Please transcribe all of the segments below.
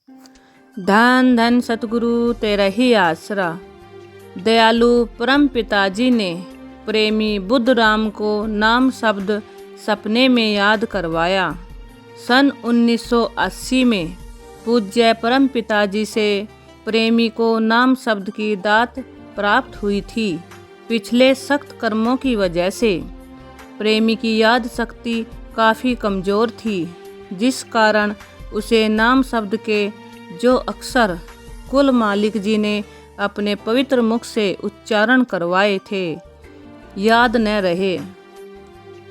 धन धन सतगुरु तेरा ही आसरा। दयालु परम पिताजी ने प्रेमी बुद्ध राम को नाम शब्द सपने में याद करवाया। सन 1980 में पूज्य परम पिताजी से प्रेमी को नाम शब्द की दात प्राप्त हुई थी। पिछले सख्त कर्मों की वजह से प्रेमी की याद शक्ति काफ़ी कमज़ोर थी, जिस कारण उसे नाम शब्द के जो अक्षर कुल मालिक जी ने अपने पवित्र मुख से उच्चारण करवाए थे याद न रहे।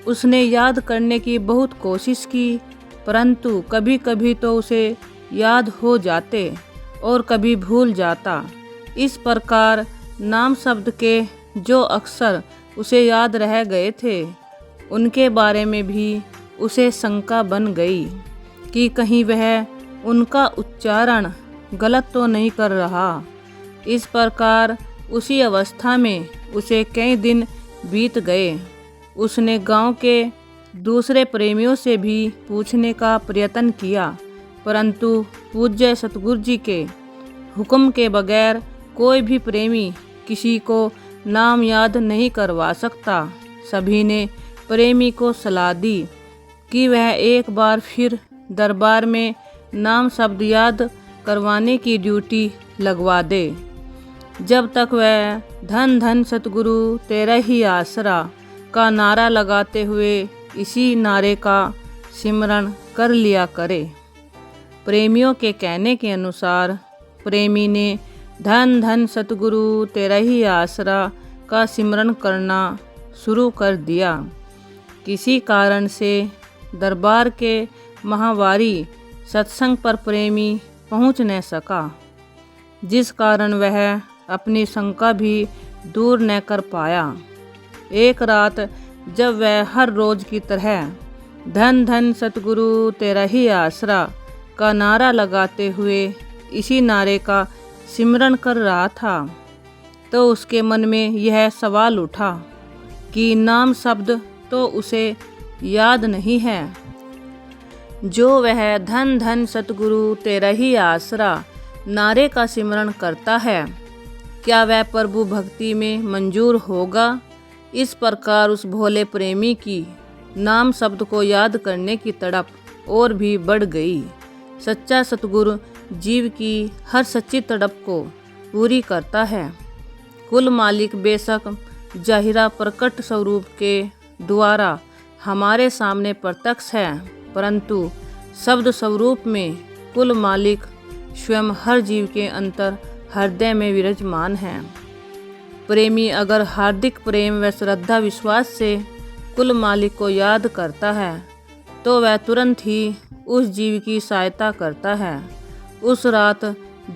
उसने याद करने की बहुत कोशिश की, परंतु कभी कभी तो उसे याद हो जाते और कभी भूल जाता। इस प्रकार नाम शब्द के जो अक्षर उसे याद रह गए थे, उनके बारे में भी उसे शंका बन गई कि कहीं वह उनका उच्चारण गलत तो नहीं कर रहा। इस प्रकार उसी अवस्था में उसे कई दिन बीत गए। उसने गांव के दूसरे प्रेमियों से भी पूछने का प्रयत्न किया, परंतु पूज्य सतगुरु जी के हुक्म के बगैर कोई भी प्रेमी किसी को नाम याद नहीं करवा सकता। सभी ने प्रेमी को सलाह दी कि वह एक बार फिर दरबार में नाम शब्द याद करवाने की ड्यूटी लगवा दे। जब तक वह धन धन सतगुरु तेरा ही आसरा का नारा लगाते हुए इसी नारे का सिमरण कर लिया करे। प्रेमियों के कहने के अनुसार प्रेमी ने धन धन सतगुरु तेरा ही आसरा का सिमरण करना शुरू कर दिया। किसी कारण से दरबार के माहवारी सत्संग पर प्रेमी पहुंच न सका, जिस कारण वह अपनी शंका भी दूर न कर पाया। एक रात जब वह हर रोज की तरह धन धन सतगुरु तेरा ही आसरा का नारा लगाते हुए इसी नारे का सिमरण कर रहा था, तो उसके मन में यह सवाल उठा कि नाम शब्द तो उसे याद नहीं है जो वह धन धन सतगुरु तेरा ही आसरा नारे का सिमरण करता है। क्या वह प्रभु भक्ति में मंजूर होगा? इस प्रकार उस भोले प्रेमी की नाम शब्द को याद करने की तड़प और भी बढ़ गई। सच्चा सतगुरु जीव की हर सच्ची तड़प को पूरी करता है। कुल मालिक बेशक जाहिरा प्रकट स्वरूप के द्वारा हमारे सामने प्रत्यक्ष है, परंतु शब्द स्वरूप में कुल मालिक स्वयं हर जीव के अंतर हृदय में विराजमान है। प्रेमी अगर हार्दिक प्रेम व श्रद्धा विश्वास से कुल मालिक को याद करता है, तो वह तुरंत ही उस जीव की सहायता करता है। उस रात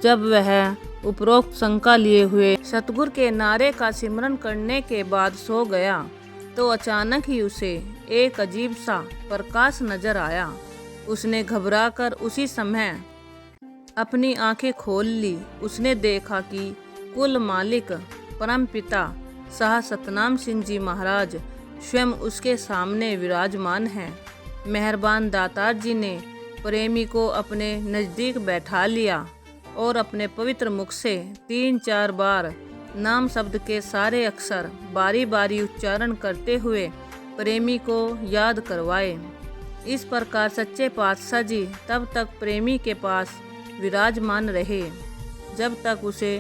जब वह उपरोक्त शंका लिए हुए सतगुरु के नारे का सिमरन करने के बाद सो गया, तो अचानक ही उसे एक अजीब सा प्रकाश नजर आया। उसने घबराकर उसी समय अपनी आंखें खोल ली। उसने देखा कि कुल मालिक परम पिता शाह सतनाम सिंह जी महाराज स्वयं उसके सामने विराजमान हैं। मेहरबान दातार जी ने प्रेमी को अपने नज़दीक बैठा लिया और अपने पवित्र मुख से 3-4 बार नाम शब्द के सारे अक्षर बारी बारी उच्चारण करते हुए प्रेमी को याद करवाए। इस प्रकार सच्चे पातशाह जी तब तक प्रेमी के पास विराजमान रहे जब तक उसे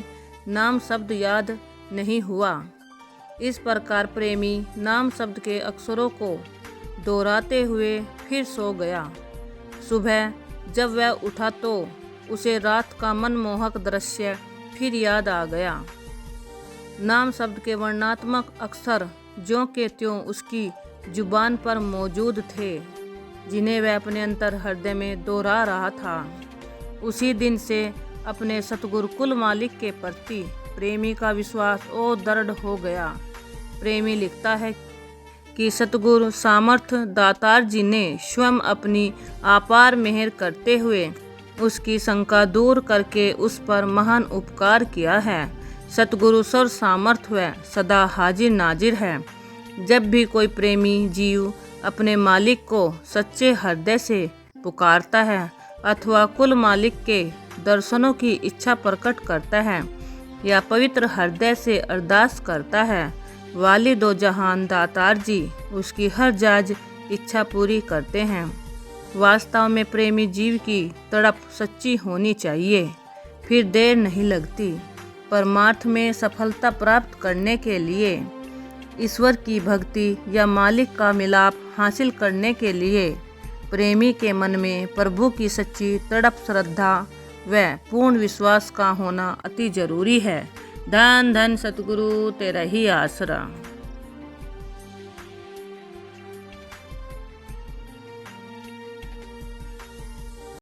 नाम शब्द याद नहीं हुआ। इस प्रकार प्रेमी नाम शब्द के अक्षरों को दोहराते हुए फिर सो गया। सुबह जब वह उठा तो उसे रात का मनमोहक दृश्य फिर याद आ गया। नाम शब्द के वर्णात्मक अक्षर ज्यों के त्यों उसकी जुबान पर मौजूद थे, जिन्हें वह अपने अंतर हृदय में दोहरा रहा था। उसी दिन से अपने सतगुरु कुल मालिक के प्रति प्रेमी का विश्वास और दृढ़ हो गया। प्रेमी लिखता है कि सतगुरु सामर्थ्य दातार जी ने स्वयं अपनी अपार मेहर करते हुए उसकी शंका दूर करके उस पर महान उपकार किया है। सतगुरु सर्व सामर्थ्य व सदा हाजिर नाजिर है। जब भी कोई प्रेमी जीव अपने मालिक को सच्चे हृदय से पुकारता है अथवा कुल मालिक के दर्शनों की इच्छा प्रकट करता है या पवित्र हृदय से अरदास करता है, वाली दो जहान दातार जी उसकी हर जायज इच्छा पूरी करते हैं। वास्तव में प्रेमी जीव की तड़प सच्ची होनी चाहिए, फिर देर नहीं लगती। परमार्थ में सफलता प्राप्त करने के लिए, ईश्वर की भक्ति या मालिक का मिलाप हासिल करने के लिए प्रेमी के मन में प्रभु की सच्ची तड़प, श्रद्धा व पूर्ण विश्वास का होना अति जरूरी है। धन धन सतगुरु तेरा ही आसरा।